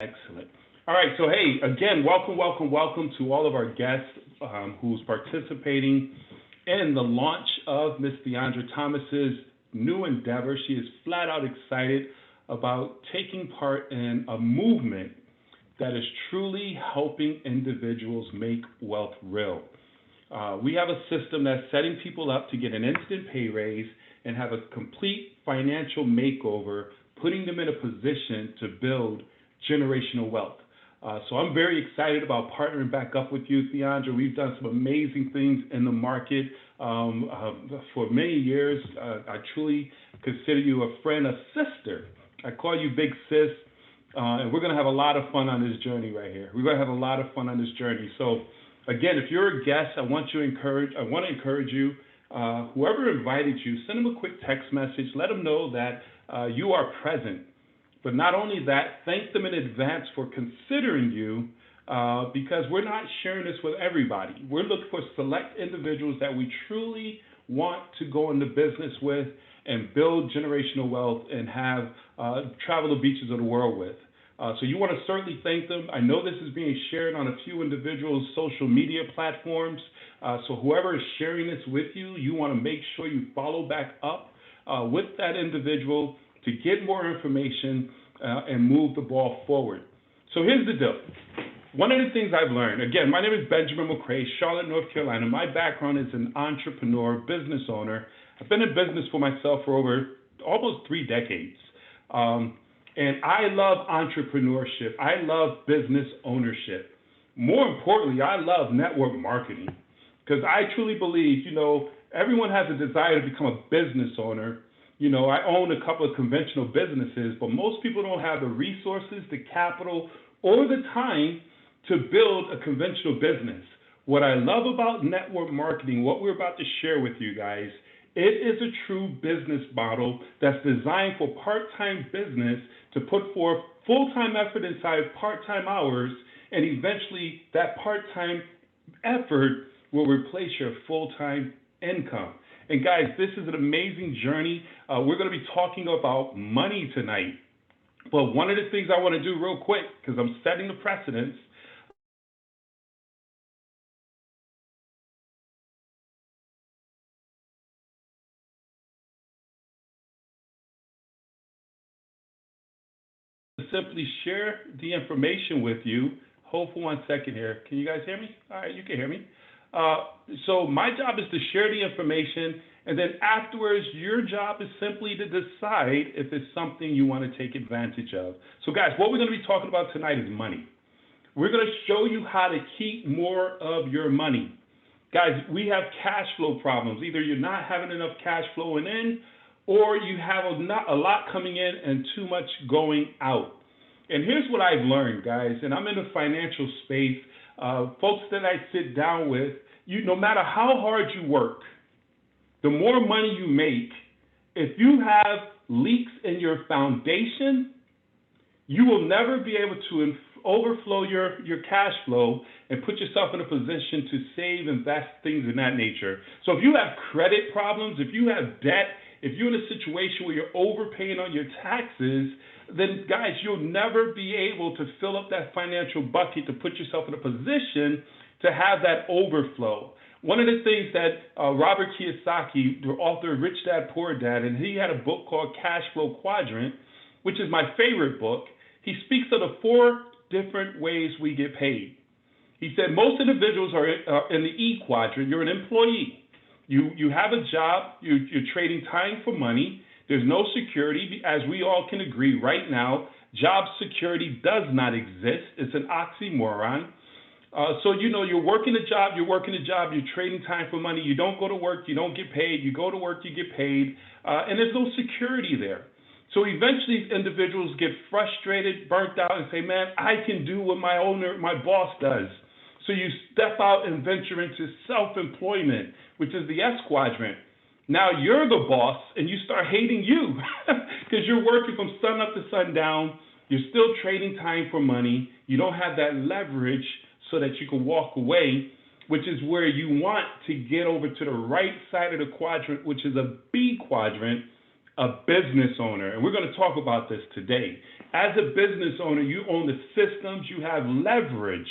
Excellent. All right, so hey, again, welcome, welcome, welcome to all of our guests who's participating in the launch of Miss Theandra Thomas's new endeavor. She is flat out excited about taking part in a movement that is truly helping individuals make wealth real. We have a system that's setting people up to get an instant pay raise and have a complete financial makeover, putting them in a position to build generational wealth. So I'm very excited about partnering back up with you, Theandra. We've done some amazing things in the market for many years. I truly consider you a friend, a sister. I call you Big Sis, and we're going to have a lot of fun on this journey right here. We're going to have a lot of fun on this journey. So, again, if you're a guest, I want to encourage you. Whoever invited you, send them a quick text message. Let them know that you are present. But not only that, thank them in advance for considering you because we're not sharing this with everybody. We're looking for select individuals that we truly want to go into business with and build generational wealth and have travel the beaches of the world with. So you want to certainly thank them. I know this is being shared on a few individuals' social media platforms. So whoever is sharing this with you, you want to make sure you follow back up with that individual to get more information and move the ball forward. So here's the deal. One of the things I've learned, again, my name is Benjamin McCrae, Charlotte, North Carolina. My background is an entrepreneur, business owner. I've been in business for myself for over almost 3 decades. And I love entrepreneurship. I love business ownership. More importantly, I love network marketing because I truly believe, everyone has a desire to become a business owner. I own a couple of conventional businesses, but most people don't have the resources, the capital, or the time to build a conventional business. What I love about network marketing, what we're about to share with you guys, it is a true business model that's designed for part-time business to put forth full-time effort inside part-time hours, and eventually that part-time effort will replace your full-time income. And guys, this is an amazing journey. We're going to be talking about money tonight. But one of the things I want to do real quick, because I'm setting the precedence, simply share the information with you. Hold for 1 second here. Can you guys hear me? All right, you can hear me. So my job is to share the information, and then afterwards, your job is simply to decide if it's something you want to take advantage of. So guys, what we're going to be talking about tonight is money. We're going to show you how to keep more of your money. Guys, we have cash flow problems. Either you're not having enough cash flowing in, or you have a lot coming in and too much going out. And here's what I've learned, guys, and I'm in the financial space. Folks that I sit down with, no matter how hard you work, the more money you make, if you have leaks in your foundation, you will never be able to overflow your cash flow and put yourself in a position to save, invest, things in that nature. So if you have credit problems, if you have debt, if you're in a situation where you're overpaying on your taxes, then guys, you'll never be able to fill up that financial bucket to put yourself in a position to have that overflow. One of the things that Robert Kiyosaki, the author of Rich Dad, Poor Dad, and he had a book called Cash Flow Quadrant, which is my favorite book. He speaks of the 4 different ways we get paid. He said most individuals are in the E quadrant. You're an employee. You have a job. You're trading time for money. There's no security. As we all can agree right now, job security does not exist. It's an oxymoron. So, you're working a job, you're trading time for money. You don't go to work, you don't get paid. You go to work, you get paid. And there's no security there. So eventually individuals get frustrated, burnt out, and say, man, I can do what my boss does. So you step out and venture into self-employment, which is the S quadrant. Now you're the boss, and you start hating you because you're working from sun up to sundown. You're still trading time for money. You don't have that leverage so that you can walk away, which is where you want to get over to the right side of the quadrant, which is a B quadrant, a business owner. And we're going to talk about this today. As a business owner, you own the systems, you have leverage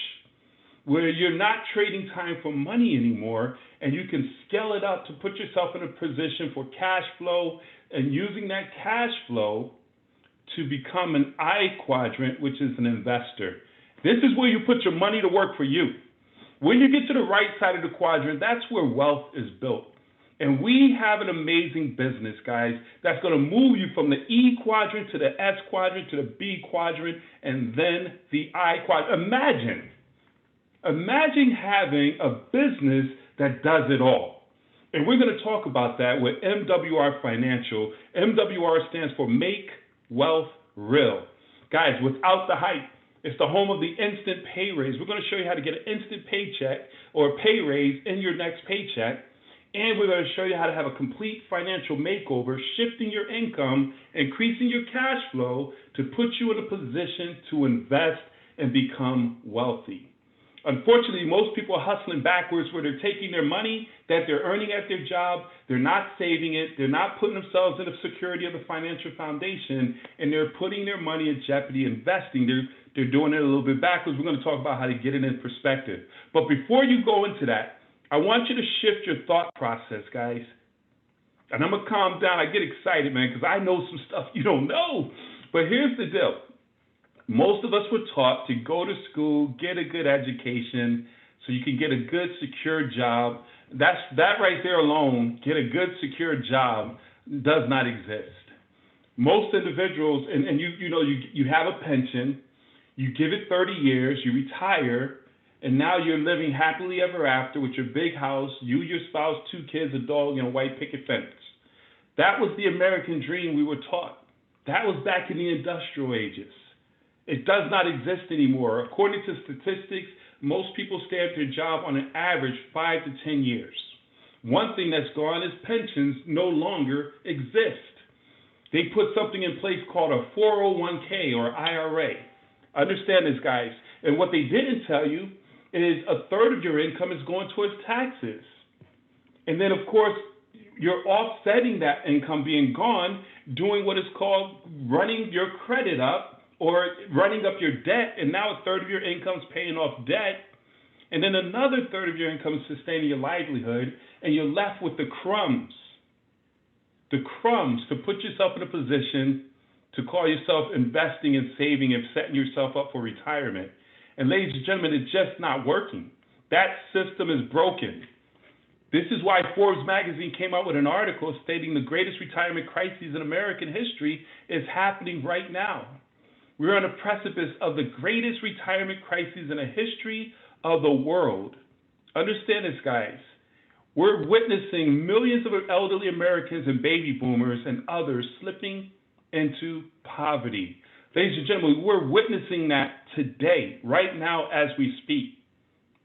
where you're not trading time for money anymore, and you can scale it up to put yourself in a position for cash flow and using that cash flow to become an I quadrant, which is an investor. This is where you put your money to work for you. When you get to the right side of the quadrant, that's where wealth is built. And we have an amazing business, guys, that's going to move you from the E quadrant to the S quadrant to the B quadrant and then the I quadrant. Imagine having a business that does it all. And we're going to talk about that with MWR Financial. MWR stands for Make Wealth Real. Guys, without the hype, it's the home of the instant pay raise. We're going to show you how to get an instant paycheck or pay raise in your next paycheck. And we're going to show you how to have a complete financial makeover, shifting your income, increasing your cash flow to put you in a position to invest and become wealthy. Unfortunately, most people are hustling backwards where they're taking their money that they're earning at their job, they're not saving it, they're not putting themselves in the security of the financial foundation, and they're putting their money in jeopardy investing. They're doing it a little bit backwards. We're going to talk about how to get it in perspective. But before you go into that, I want you to shift your thought process, guys. And I'm going to calm down. I get excited, man, because I know some stuff you don't know. But here's the deal. Most of us were taught to go to school, get a good education, so you can get a good, secure job. That right there alone, get a good, secure job, does not exist. Most individuals, and you have a pension, you give it 30 years, you retire, and now you're living happily ever after with your big house, you, your spouse, 2 kids, a dog, and a white picket fence. That was the American dream we were taught. That was back in the industrial ages. It does not exist anymore. According to statistics, most people stay at their job on an average 5 to 10 years. One thing that's gone is pensions no longer exist. They put something in place called a 401k or IRA. Understand this, guys. And what they didn't tell you is a third of your income is going towards taxes. And then, of course, you're offsetting that income being gone, doing what is called running your credit up or running up your debt, and now a third of your income is paying off debt, and then another third of your income is sustaining your livelihood, and you're left with the crumbs to put yourself in a position to call yourself investing and saving and setting yourself up for retirement. And ladies and gentlemen, it's just not working. That system is broken. This is why Forbes magazine came out with an article stating the greatest retirement crisis in American history is happening right now. We're on the precipice of the greatest retirement crisis in the history of the world. Understand this, guys. We're witnessing millions of elderly Americans and baby boomers and others slipping into poverty. Ladies and gentlemen, we're witnessing that today, right now as we speak.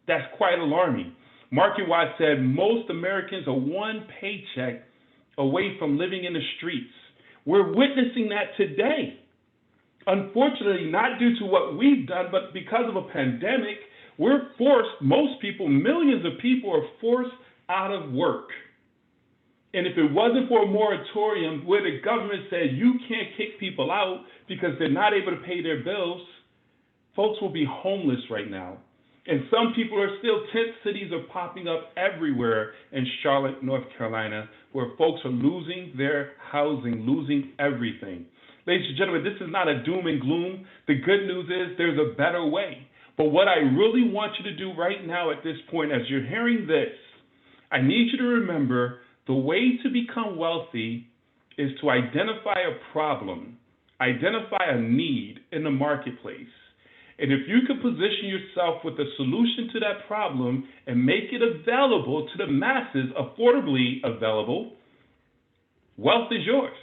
That's quite alarming. Market Watch said most Americans are one paycheck away from living in the streets. We're witnessing that today. Unfortunately, not due to what we've done, but because of a pandemic, we're forced, most people, millions of people are forced out of work. And if it wasn't for a moratorium where the government said you can't kick people out because they're not able to pay their bills, folks will be homeless right now. And some people are still, tent cities are popping up everywhere in Charlotte, North Carolina, where folks are losing their housing, losing everything. Ladies and gentlemen, this is not a doom and gloom. The good news is there's a better way. But what I really want you to do right now at this point, as you're hearing this, I need you to remember the way to become wealthy is to identify a problem, identify a need in the marketplace. And if you can position yourself with a solution to that problem and make it available to the masses, affordably available, wealth is yours.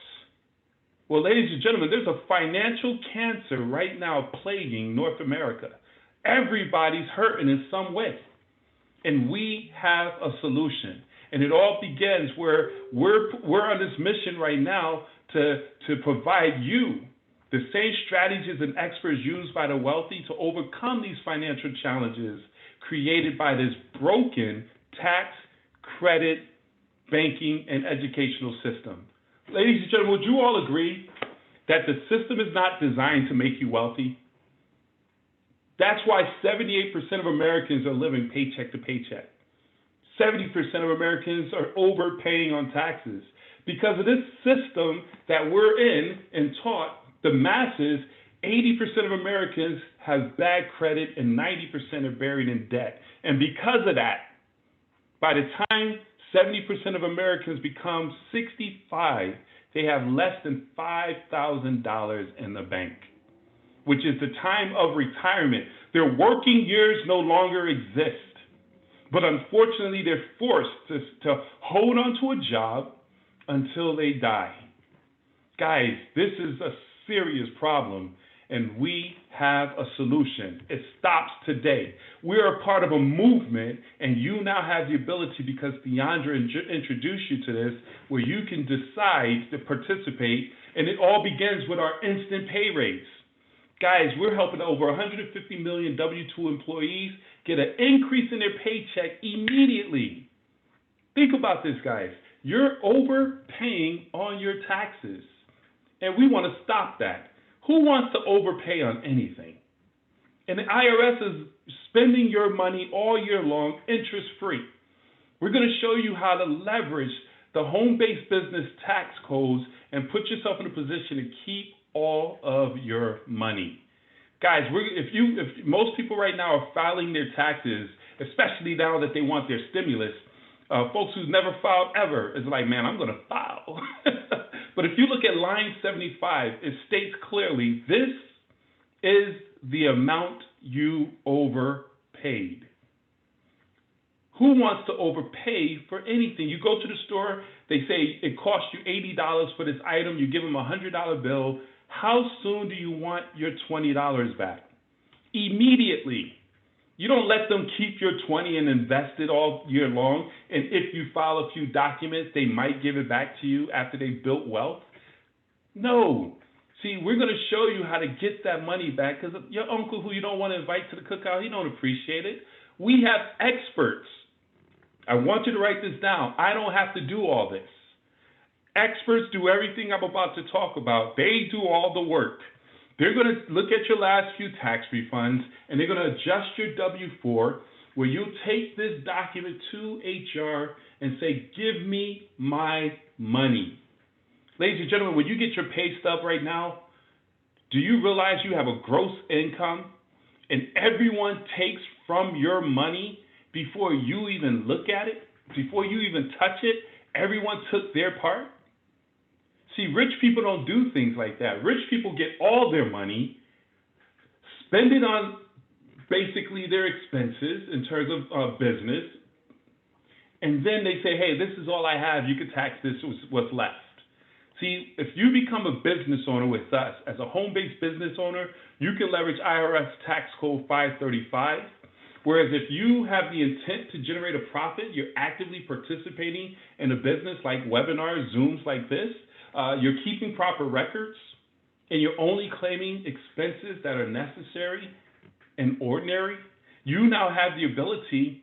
Well, ladies and gentlemen, there's a financial cancer right now plaguing North America. Everybody's hurting in some way. And we have a solution. And it all begins where we're on this mission right now to provide you the same strategies and experts used by the wealthy to overcome these financial challenges created by this broken tax, credit, banking, and educational system. Ladies and gentlemen, would you all agree that the system is not designed to make you wealthy? That's why 78% of Americans are living paycheck to paycheck. 70% of Americans are overpaying on taxes because of this system that we're in and taught the masses. 80% of Americans have bad credit and 90% are buried in debt. And because of that, by the time 70% of Americans become 65, they have less than $5,000 in the bank, which is the time of retirement. Their working years no longer exist. But unfortunately, they're forced to hold on to a job until they die. Guys, this is a serious problem, and we have a solution. It stops today. We are a part of a movement, and you now have the ability, because Theandra introduced you to this, where you can decide to participate, and it all begins with our instant pay raise. Guys, we're helping over 150 million W-2 employees get an increase in their paycheck immediately. Think about this, guys. You're overpaying on your taxes, and we want to stop that. Who wants to overpay on anything? And the IRS is spending your money all year long, interest-free. We're going to show you how to leverage the home-based business tax codes and put yourself in a position to keep all of your money. Guys, if most people right now are filing their taxes, especially now that they want their stimulus, folks who've never filed ever is like, man, I'm going to file. But if you look at line 75, it states clearly, this is the amount you overpaid. Who wants to overpay for anything? You go to the store, they say it costs you $80 for this item, you give them a $100 bill. How soon do you want your $20 back? Immediately. You don't let them keep your $20 and invest it all year long, and if you file a few documents, they might give it back to you after they've built wealth. No. See, we're going to show you how to get that money back, because your uncle who you don't want to invite to the cookout, he don't appreciate it. We have experts. I want you to write this down. I don't have to do all this. Experts do everything I'm about to talk about. They do all the work. They're going to look at your last few tax refunds, and they're going to adjust your W-4, where you take this document to HR and say, give me my money. Ladies and gentlemen, when you get your pay stub right now, do you realize you have a gross income, and everyone takes from your money before you even look at it, before you even touch it? Everyone took their part. See, rich people don't do things like that. Rich people get all their money, spend it on basically their expenses in terms of business, and then they say, hey, this is all I have. You can tax this, what's left. See, if you become a business owner with us, as a home-based business owner, you can leverage IRS tax code 535, whereas if you have the intent to generate a profit, you're actively participating in a business like webinars, Zooms like this, you're keeping proper records, and you're only claiming expenses that are necessary and ordinary, you now have the ability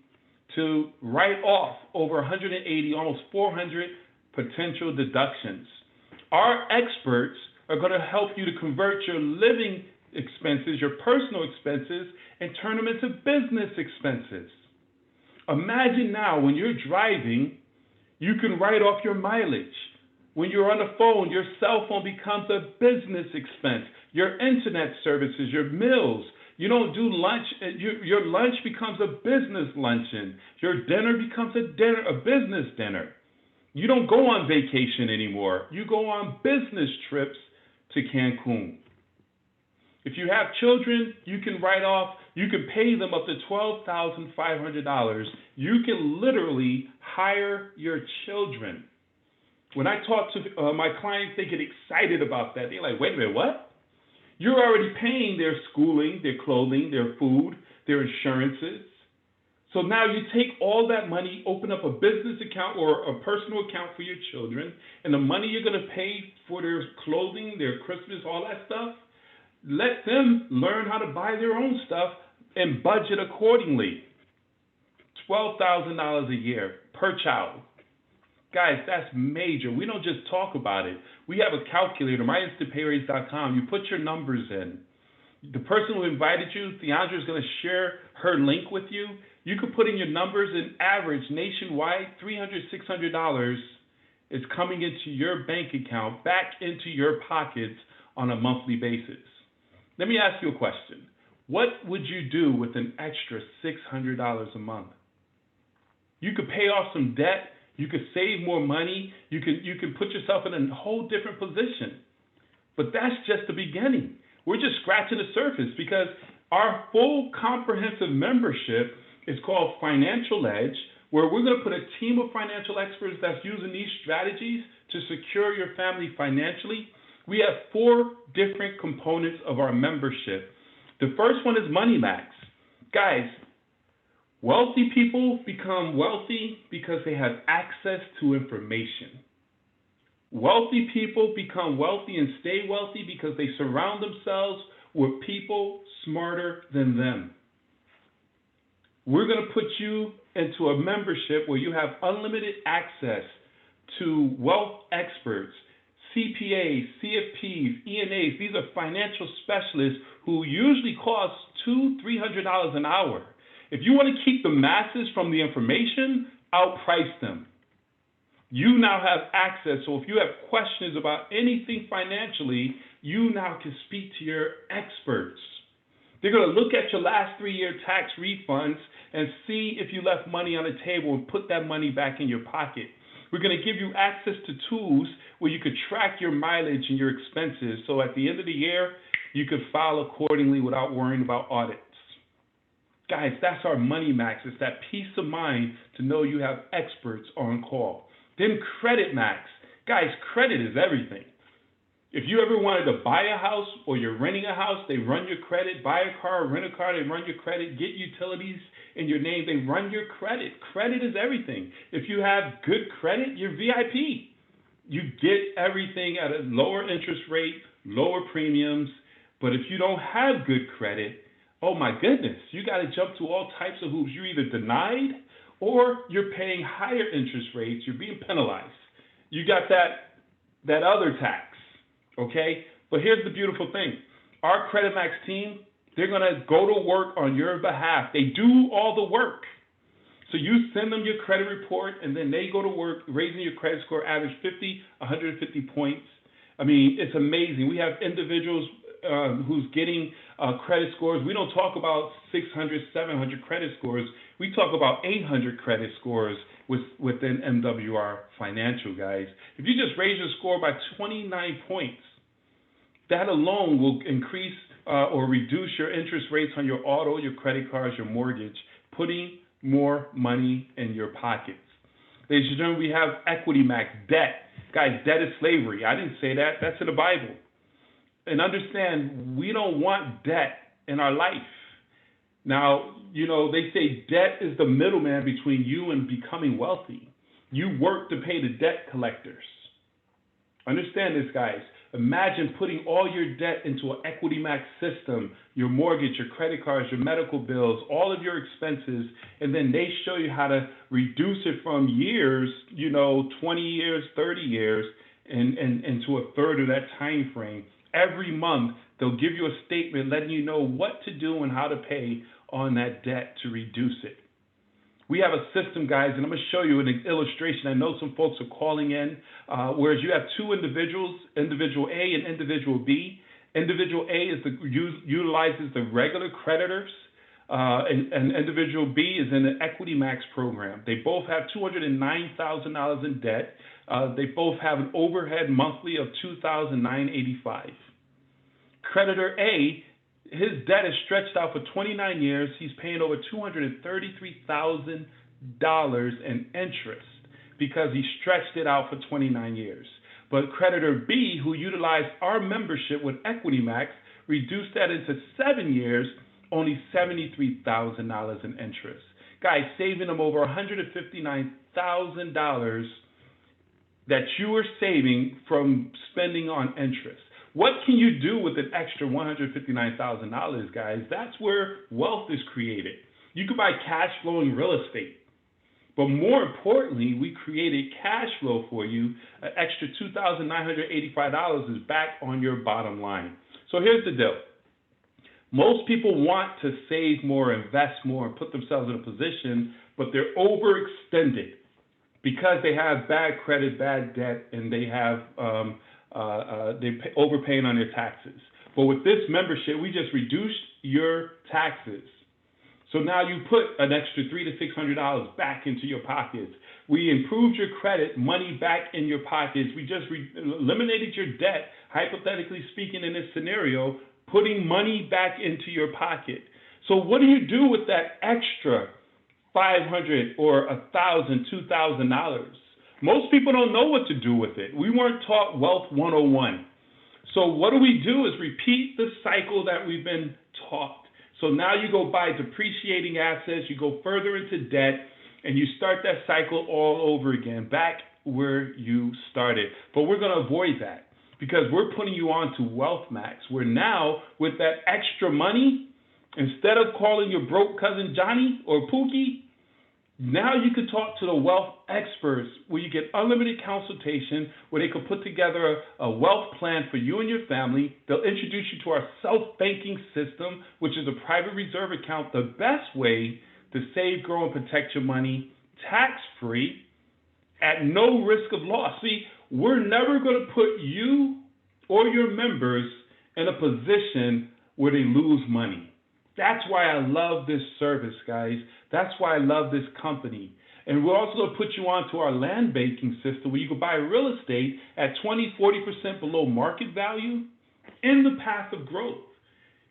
to write off over 180, almost 400 potential deductions. Our experts are going to help you to convert your living expenses, your personal expenses, and turn them into business expenses. Imagine now when you're driving, you can write off your mileage. When you're on the phone, your cell phone becomes a business expense. Your internet services, your meals. You don't do lunch. Your lunch becomes a business luncheon. Your dinner becomes a business dinner. You don't go on vacation anymore. You go on business trips to Cancun. If you have children, you can pay them up to $12,500. You can literally hire your children. When I talk to my clients, they get excited about that. They're like, wait a minute, what? You're already paying their schooling, their clothing, their food, their insurances. So now you take all that money, open up a business account or a personal account for your children, and the money you're going to pay for their clothing, their Christmas, all that stuff, let them learn how to buy their own stuff and budget accordingly. $12,000 a year per child. Guys, that's major. We don't just talk about it. We have a calculator, myinstantpayraise.com. You put your numbers in. The person who invited you, Theandra, is going to share her link with you. You could put in your numbers, and average nationwide, $300, $600 is coming into your bank account, back into your pockets on a monthly basis. Let me ask you a question. What would you do with an extra $600 a month? You could pay off some debt. You could save more money. You can put yourself in a whole different position. But that's just the beginning. We're just scratching the surface, because our full comprehensive membership is called Financial Edge, where we're going to put a team of financial experts that's using these strategies to secure your family financially. We have 4 different components of our membership. The first one is Money Max. Guys, wealthy people become wealthy because they have access to information. Wealthy people become wealthy and stay wealthy because they surround themselves with people smarter than them. We're going to put you into a membership where you have unlimited access to wealth experts, CPAs, CFPs, ENAs. These are financial specialists who usually cost $200, $300 an hour. If you want to keep the masses from the information, outprice them. You now have access, so if you have questions about anything financially, you now can speak to your experts. They're going to look at your last 3-year tax refunds and see if you left money on the table and put that money back in your pocket. We're going to give you access to tools where you could track your mileage and your expenses, so at the end of the year, you could file accordingly without worrying about audits. Guys, that's our Money Max. It's that peace of mind to know you have experts on call. Then Credit Max. Guys, credit is everything. If you ever wanted to buy a house or you're renting a house, they run your credit. Buy a car, rent a car, they run your credit. Get utilities in your name, they run your credit. Credit is everything. If you have good credit, you're VIP. You get everything at a lower interest rate, lower premiums. But if you don't have good credit, oh my goodness, you got to jump to all types of hoops. You're either denied or you're paying higher interest rates. You're being penalized. You got that other tax, okay? But here's the beautiful thing. Our Credit Max team, they're going to go to work on your behalf. They do all the work. So you send them your credit report, and then they go to work raising your credit score, average 50, 150 points. I mean, it's amazing. We have individuals who's getting credit scores. We don't talk about 600, 700 credit scores. We talk about 800 credit scores within MWR Financial, guys. If you just raise your score by 29 points, that alone will increase or reduce your interest rates on your auto, your credit cards, your mortgage, putting more money in your pockets. Ladies and gentlemen, we have Equity Max, debt. Guys, debt is slavery. I didn't say that. That's in the Bible. And understand, we don't want debt in our life. Now, you know, they say debt is the middleman between you and becoming wealthy. You work to pay the debt collectors. Understand this, guys. Imagine putting all your debt into an Equity Max system, your mortgage, your credit cards, your medical bills, all of your expenses, and then they show you how to reduce it from years, 20 years, 30 years, and to a third of that time frame. Every month, they'll give you a statement letting you know what to do and how to pay on that debt to reduce it. We have a system, guys, and I'm going to show you an illustration. I know some folks are calling in, whereas you have two individuals, individual A and individual B. Individual A utilizes the regular creditors, and individual B is in the Equity Max program. They both have $209,000 in debt. They both have an overhead monthly of $2,985. Creditor A, his debt is stretched out for 29 years. He's paying over $233,000 in interest because he stretched it out for 29 years. But creditor B, who utilized our membership with Equity Max, reduced that into 7 years, only $73,000 in interest. Guys, saving them over $159,000 that you are saving from spending on interest. What can you do with an extra $159,000, guys? That's where wealth is created. You can buy cash flowing real estate. But more importantly, we created cash flow for you. An extra $2,985 is back on your bottom line. So here's the deal. Most people want to save more, invest more, and put themselves in a position, but they're overextended because they have bad credit, bad debt, and they have overpaying on their taxes. But with this membership, we just reduced your taxes. So now you put an extra $300 to $600 back into your pockets. We improved your credit, money back in your pockets. We just eliminated your debt, hypothetically speaking, in this scenario, putting money back into your pocket. So what do you do with that extra $500 or $1,000, $2,000? Most people don't know what to do with it. We weren't taught Wealth 101. So what do? Is repeat the cycle that we've been taught. So now you go buy depreciating assets, you go further into debt, and you start that cycle all over again, back where you started. But we're going to avoid that because we're putting you on to Wealth Max, where now with that extra money, instead of calling your broke cousin Johnny or Pookie, now you can talk to the wealth experts where you get unlimited consultation, where they can put together a wealth plan for you and your family. They'll introduce you to our self-banking system, which is a private reserve account, the best way to save, grow, and protect your money tax-free at no risk of loss. See, we're never going to put you or your members in a position where they lose money. That's why I love this service, guys. That's why I love this company. And we're also going to put you onto our land banking system where you can buy real estate at 20-40% below market value in the path of growth.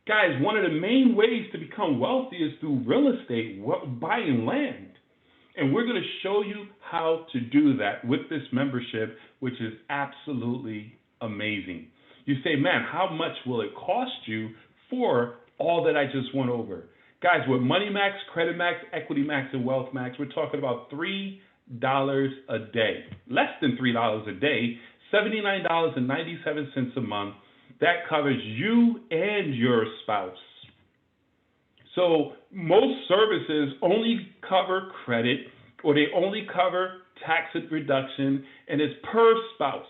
Guys, one of the main ways to become wealthy is through real estate, buying land. And we're going to show you how to do that with this membership, which is absolutely amazing. You say, man, how much will it cost you for all that I just went over? Guys, with Money Max, Credit Max, Equity Max, and Wealth Max, we're talking about $3 a day. Less than $3 a day, $79.97 a month. That covers you and your spouse. So most services only cover credit, or they only cover tax reduction, and it's per spouse.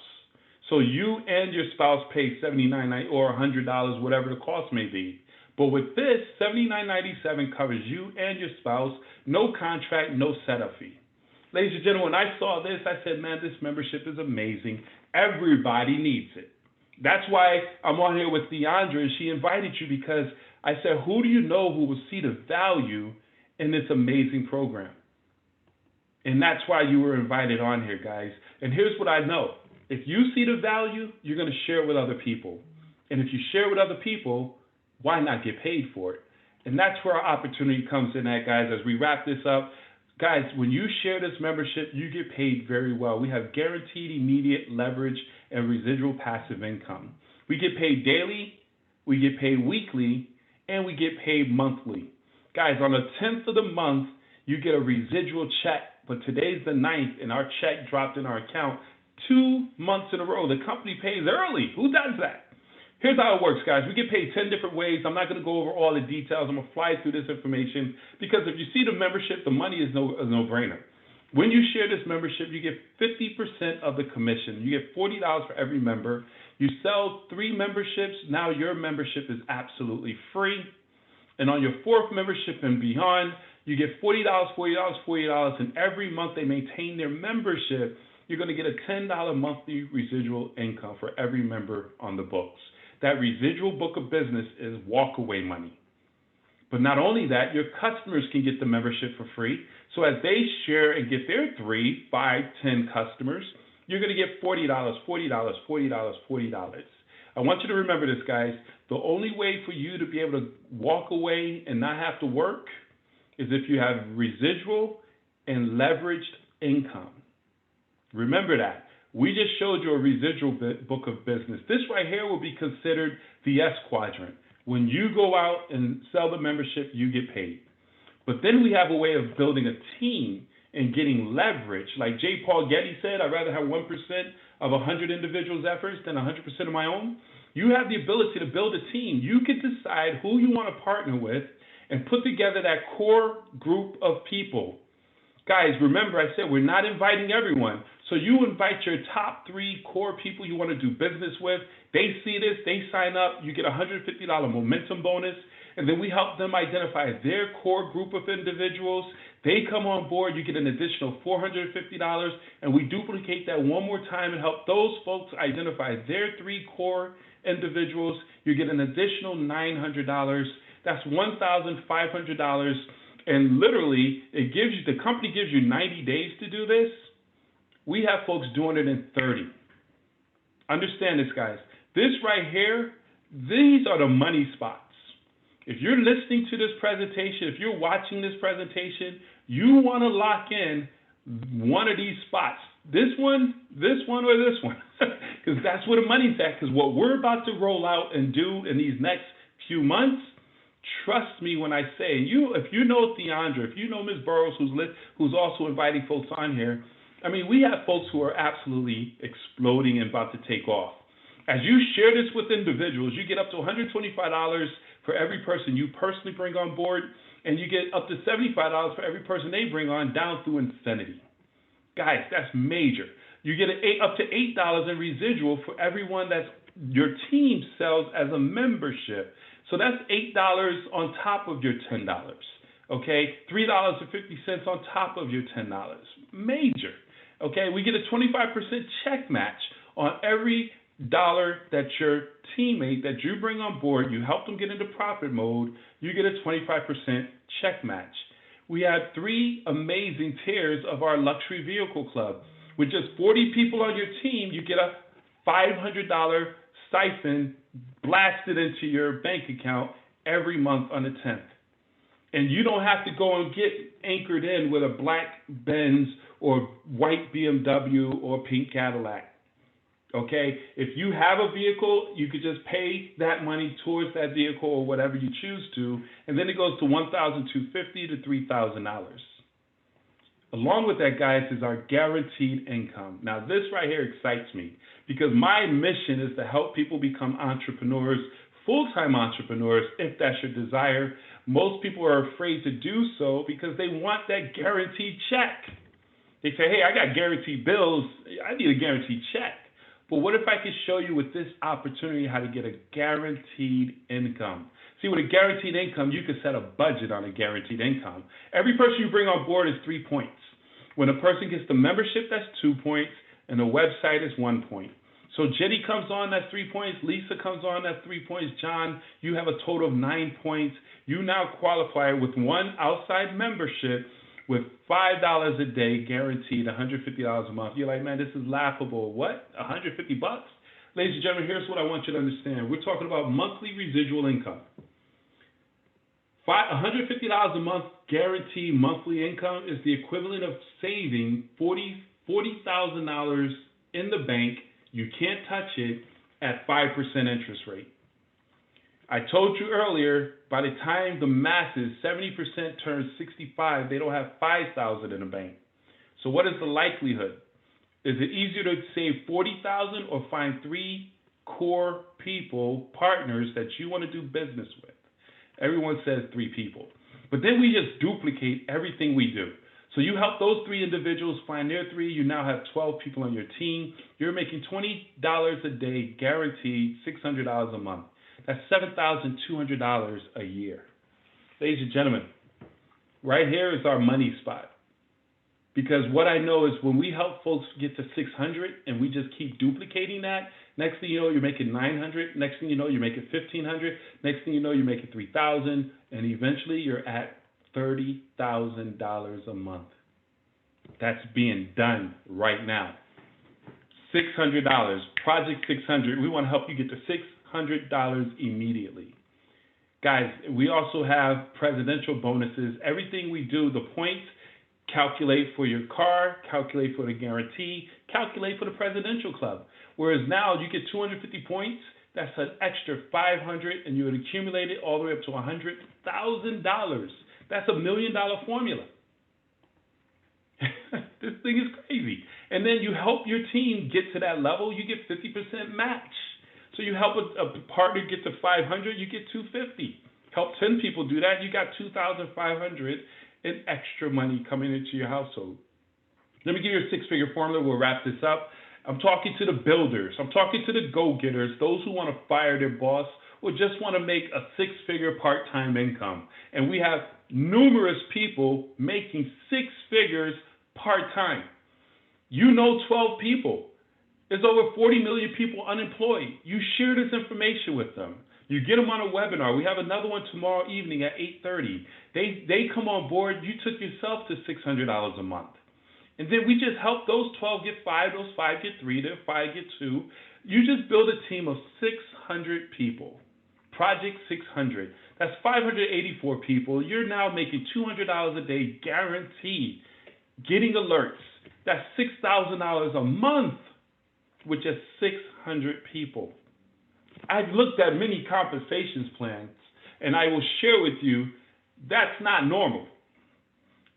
So you and your spouse pay $79 or $100, whatever the cost may be. But with this, $79.97 covers you and your spouse, no contract, no setup fee. Ladies and gentlemen, when I saw this, I said, man, this membership is amazing. Everybody needs it. That's why I'm on here with Theandra, and she invited you because I said, who do you know who will see the value in this amazing program? And that's why you were invited on here, guys. And here's what I know. If you see the value, you're going to share it with other people. And if you share it with other people, why not get paid for it? And that's where our opportunity comes in at, guys, as we wrap this up. Guys, when you share this membership, you get paid very well. We have guaranteed immediate leverage and residual passive income. We get paid daily, we get paid weekly, and we get paid monthly. Guys, on the 10th of the month, you get a residual check, but today's the 9th, and our check dropped in our account 2 months in a row. The company pays early. Who does that? Here's how it works, guys. We get paid 10 different ways. I'm not going to go over all the details. I'm going to fly through this information because if you see the membership, the money is a no-brainer. When you share this membership, you get 50% of the commission. You get $40 for every member. You sell 3 memberships. Now your membership is absolutely free. And on your 4th membership and beyond, you get $40, $40, $40. And every month they maintain their membership, you're going to get a $10 monthly residual income for every member on the books. That residual book of business is walkaway money. But not only that, your customers can get the membership for free. So as they share and get their 3, 5, 10 customers, you're going to get $40, $40, $40, $40. I want you to remember this, guys. The only way for you to be able to walk away and not have to work is if you have residual and leveraged income. Remember that. We just showed you a residual book of business. This right here will be considered the S quadrant. When you go out and sell the membership, you get paid. But then we have a way of building a team and getting leverage. Like J. Paul Getty said, I'd rather have 1% of 100 individuals' efforts than 100% of my own. You have the ability to build a team. You can decide who you want to partner with and put together that core group of people. Guys, remember I said we're not inviting everyone. So you invite your top 3 core people you want to do business with. They see this, they sign up, you get a $150 momentum bonus, and then we help them identify their core group of individuals. They come on board, you get an additional $450, and we duplicate that one more time and help those folks identify their 3 core individuals. You get an additional $900. That's $1,500. And literally, the company gives you 90 days to do this. We have folks doing it in 30. Understand this, guys. This right here, these are the money spots. If you're listening to this presentation, if you're watching this presentation, you want to lock in one of these spots. This one, or this one. Because that's where the money's at. Because what we're about to roll out and do in these next few months, trust me when I say, if you know Theandra, if you know Ms. Burrows, who's also inviting folks on here, I mean, we have folks who are absolutely exploding and about to take off. As you share this with individuals, you get up to $125 for every person you personally bring on board, and you get up to $75 for every person they bring on down through infinity. Guys, that's major. You get up to $8 in residual for everyone that your team sells as a membership. So that's $8 on top of your $10, okay? $3.50 on top of your $10. Major, okay? We get a 25% check match on every dollar that your teammate that you bring on board, you help them get into profit mode, you get a 25% check match. We have 3 amazing tiers of our luxury vehicle club. With just 40 people on your team, you get a $500 stipend blasted into your bank account every month on the 10th. And you don't have to go and get anchored in with a black Benz or white BMW or pink Cadillac. Okay? If you have a vehicle, you could just pay that money towards that vehicle or whatever you choose to, and then it goes to $1,250 to $3,000. Along with that, guys, is our guaranteed income. Now, this right here excites me because my mission is to help people become entrepreneurs, full-time entrepreneurs, if that's your desire. Most people are afraid to do so because they want that guaranteed check. They say, hey, I got guaranteed bills. I need a guaranteed check. But what if I could show you with this opportunity how to get a guaranteed income? See, with a guaranteed income, you could set a budget on a guaranteed income. Every person you bring on board is 3 points. When a person gets the membership, that's 2 points, and the website is 1 point. So Jenny comes on, that's 3 points. Lisa comes on, that's 3 points. John, you have a total of 9 points. You now qualify with one outside membership with $5 a day guaranteed, $150 a month. You're like, man, this is laughable. What? $150? Ladies and gentlemen, here's what I want you to understand. We're talking about monthly residual income. $150 a month guaranteed monthly income is the equivalent of saving $40,000 in the bank. You can't touch it at 5% interest rate. I told you earlier, by the time the masses, 70% turn 65, they don't have $5,000 in the bank. So what is the likelihood? Is it easier to save $40,000 or find 3 core people, partners that you want to do business with? Everyone says 3 people. But then we just duplicate everything we do. So you help those 3 individuals find their 3. You now have 12 people on your team. You're making $20 a day, guaranteed $600 a month. That's $7,200 a year. Ladies and gentlemen, right here is our money spot. Because what I know is when we help folks get to 600 and we just keep duplicating that, next thing you know, you're making 900. Next thing you know, you're making 1,500. Next thing you know, you're making 3,000. And eventually you're at $30,000 a month. That's being done right now. $600, Project 600. We want to help you get to $600 immediately. Guys, we also have presidential bonuses. Everything we do, the points, calculate for your car, calculate for the guarantee, calculate for the presidential club. Whereas now you get 250 points, that's an extra 500, and you would accumulate it all the way up to $100,000. That's $1 million formula. This thing is crazy. And then you help your team get to that level, you get 50% match. So you help a partner get to 500, you get 250. Help 10 people do that, you got 2,500. and extra money coming into your household. Let me give you a six-figure formula. We'll wrap this up. I'm talking to the builders. I'm talking to the go-getters, those who want to fire their boss or just want to make a six-figure part-time income. And we have numerous people making six figures part-time. You know 12 people. There's over 40 million people unemployed. You share this information with them. You get them on a webinar. We have another one tomorrow evening at 8:30. They come on board. You took yourself to $600 a month. And then we just help those 12 get 5, those 5 get 3, their 5 get 2. You just build a team of 600 people. Project 600. That's 584 people. You're now making $200 a day guaranteed. Getting alerts. That's $6,000 a month with just 600 people. I've looked at many compensations plans, and I will share with you that's not normal.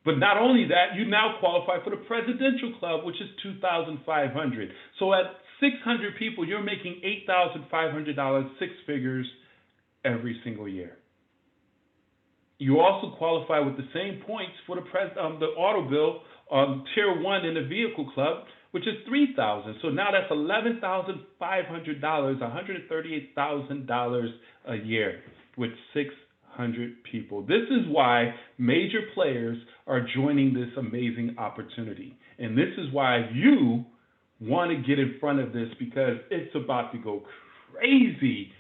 But not only that, you now qualify for the Presidential Club, which is $2,500. So at 600 people, you're making $8,500, six figures every single year. You also qualify with the same points for the auto bill Tier 1 in the Vehicle Club, which is $3,000. So now that's $11,500, $138,000 a year with 600 people. This is why major players are joining this amazing opportunity. And this is why you want to get in front of this, because it's about to go crazy.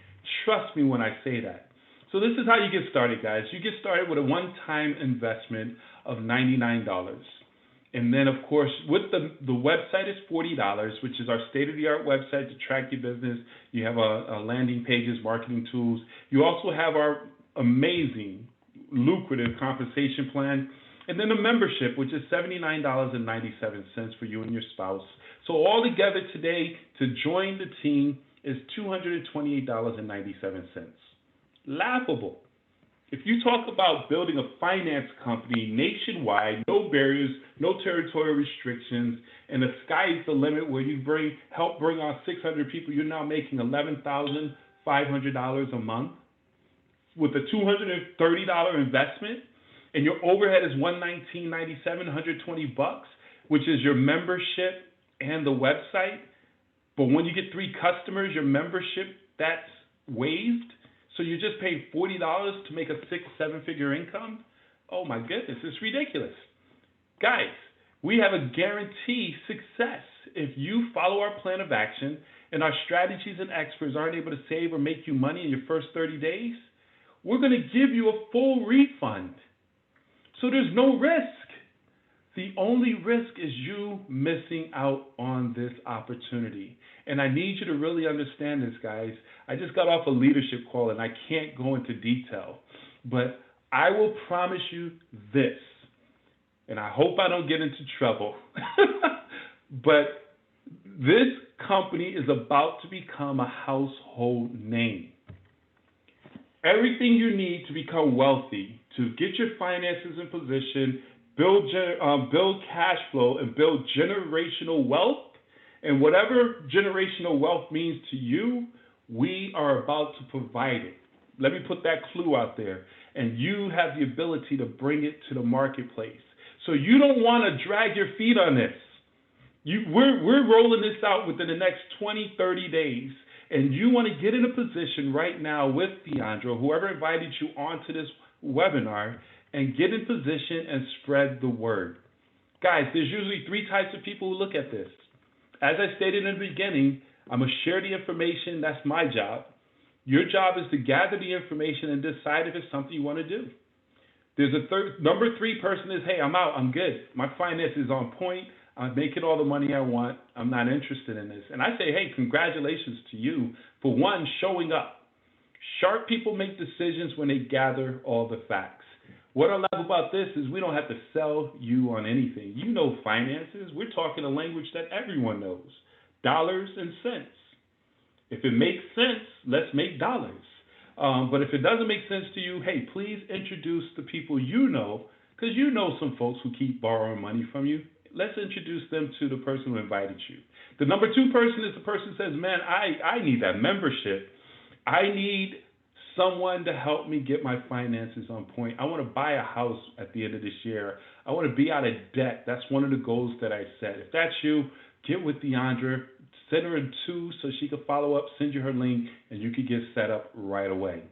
Trust me when I say that. So this is how you get started, guys. You get started with a one-time investment of $99. And then, of course, with the website is $40, which is our state-of-the-art website to track your business. You have a landing pages, marketing tools. You also have our amazing, lucrative compensation plan. And then a membership, which is $79.97 for you and your spouse. So all together today, to join the team is $228.97. Laughable. If you talk about building a finance company nationwide, no barriers, no territorial restrictions, and the sky's the limit where you help bring on 600 people, you're now making $11,500 a month with a $230 investment, and your overhead is $119.97, $120, which is your membership and the website. But when you get 3 customers, your membership, that's waived. So you're just paying $40 to make a 6-7-figure income? Oh my goodness, it's ridiculous. Guys, we have a guaranteed success. If you follow our plan of action and our strategies and experts aren't able to save or make you money in your first 30 days, we're going to give you a full refund. So there's no risk. The only risk is you missing out on this opportunity. And I need you to really understand this, guys. I just got off a leadership call and I can't go into detail. But I will promise you this, and I hope I don't get into trouble, but this company is about to become a household name. Everything you need to become wealthy, to get your finances in position, build cash flow, and build generational wealth, and whatever generational wealth means to you, we are about to provide it. Let me put that clue out there. And you have the ability to bring it to the marketplace. So you don't want to drag your feet on this. We're rolling this out within the next 20, 30 days. And you want to get in a position right now with Theandra, whoever invited you onto this webinar, and get in position and spread the word. Guys, there's usually 3 types of people who look at this. As I stated in the beginning, I'm going to share the information. That's my job. Your job is to gather the information and decide if it's something you want to do. There's a number 3 person is, hey, I'm out. I'm good. My finances on point. I'm making all the money I want. I'm not interested in this. And I say, hey, congratulations to you for, one, showing up. Sharp people make decisions when they gather all the facts. What I love about this is we don't have to sell you on anything. You know finances. We're talking a language that everyone knows. Dollars and cents. If it makes sense, let's make dollars. But if it doesn't make sense to you, hey, please introduce the people you know, because you know some folks who keep borrowing money from you. Let's introduce them to the person who invited you. The number 2 person is the person who says, man, I need that membership. I need someone to help me get my finances on point. I want to buy a house at the end of this year. I want to be out of debt. That's one of the goals that I set. If that's you, get with Theandra. Send her in two so she can follow up, send you her link, and you can get set up right away.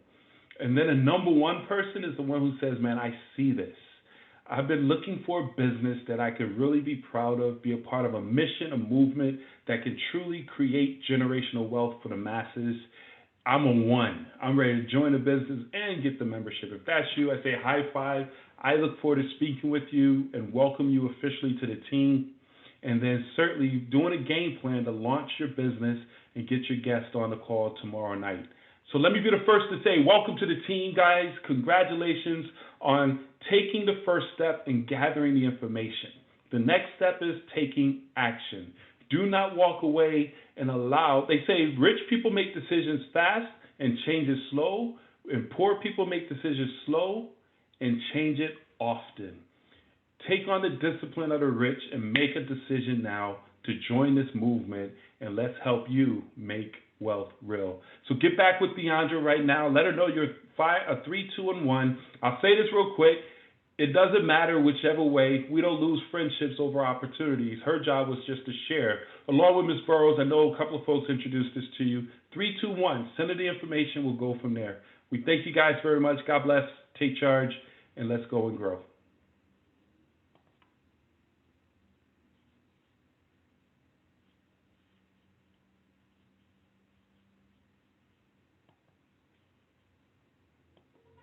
And then a number one person is the one who says, man, I see this. I've been looking for a business that I could really be proud of, be a part of a mission, a movement that can truly create generational wealth for the masses. I'm a one. I'm ready to join the business and get the membership. If that's you, I say high five. I look forward to speaking with you and welcome you officially to the team. And then certainly doing a game plan to launch your business and get your guest on the call tomorrow night. So let me be the first to say welcome to the team, guys. Congratulations on taking the first step and gathering the information. The next step is taking action. Do not walk away and allow, they say rich people make decisions fast and change it slow, and poor people make decisions slow and change it often. Take on the discipline of the rich and make a decision now to join this movement, and let's help you make wealth real. So get back with Theandra right now. Let her know you're 3, 2, and 1. I'll say this real quick. It doesn't matter whichever way. We don't lose friendships over opportunities. Her job was just to share. Along with Ms. Burrows, I know a couple of folks introduced this to you. 3, 2, 1. Send her the information. We'll go from there. We thank you guys very much. God bless. Take charge, and let's go and grow.